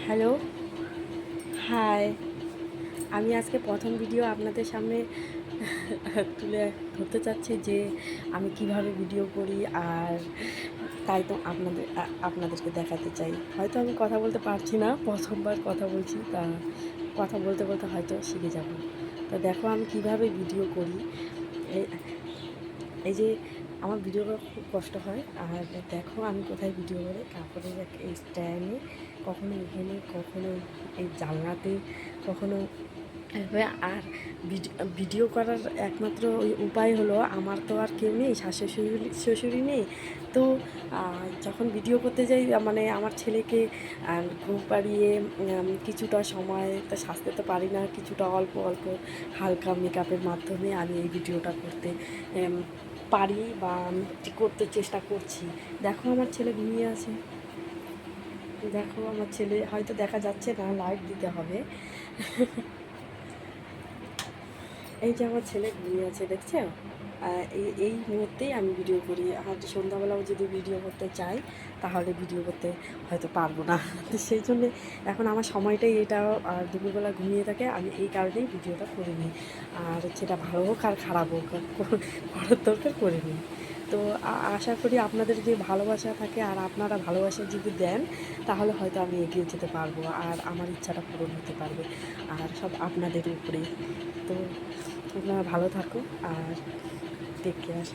Hello, high. আমি আজকে প্রথম ভিডিও আপনাদের সামনে তুলে ধরতে চাচ্ছি যে আমি কিভাবে ভিডিও করি, আর তাই তো আপনাদেরকে দেখাতে চাই। হয়তো আমি কথা বলতে পারছি না, প্রথমবার কথা বলছি, তা কথা বলতে বলতে হয়তো শিখে যাব। তো দেখো আমি কিভাবে ভিডিও করি। এই এই যে আমার ভিডিও করা খুব কষ্ট হয়। আর দেখো আমি কোথায় ভিডিও করি, কাপড়ের এই স্ট্যান্ডে, কখনো এখানে, কখনো এই জানলাতে, কখনো এভাবে। আর ভিডিও করার একমাত্র ওই উপায় হলো, আমার তো আর কেউ নেই, শ্বশুরি নেই। তো যখন ভিডিও করতে যাই, মানে আমার ছেলেকে ঘুম পাড়িয়ে কিছুটা সময় তো সাজতে তো পারি না, কিছুটা অল্প অল্প হালকা মেকআপের মাধ্যমে আমি এই ভিডিওটা করতে পারি বা করতে চেষ্টা করছি। দেখো আমার ছেলে ঘুমিয়ে আছে, দেখো আমার ছেলে, হয়তো দেখা যাচ্ছে না, লাইট দিতে হবে। এই যে আমার ছেলে ঘুমিয়ে আছে, দেখছো? এই মুহূর্তেই আমি ভিডিও করি। আর সন্ধ্যাবেলাও যদি ভিডিও করতে চাই, তাহলে ভিডিও করতে হয়তো পারবো না। তো সেই জন্যে এখন আমার সময়টাই এটা। আর দুপুরবেলা ঘুমিয়ে থাকে, আমি এই কারণেই ভিডিওটা করে নিই। আর সেটা ভালো হোক আর খারাপ হোক, করার দরকার করে নিই। তো আশা করি আপনাদের যে ভালোবাসা থাকে, আর আপনারা ভালোবাসা যদি দেন, তাহলে হয়তো আমি এগিয়ে যেতে পারবো, আর আমার ইচ্ছাটা পূরণ হতে পারবে। আর সব আপনাদের উপরেই। তো আপনারা ভালো থাকুন, আর টেক কেয়ার।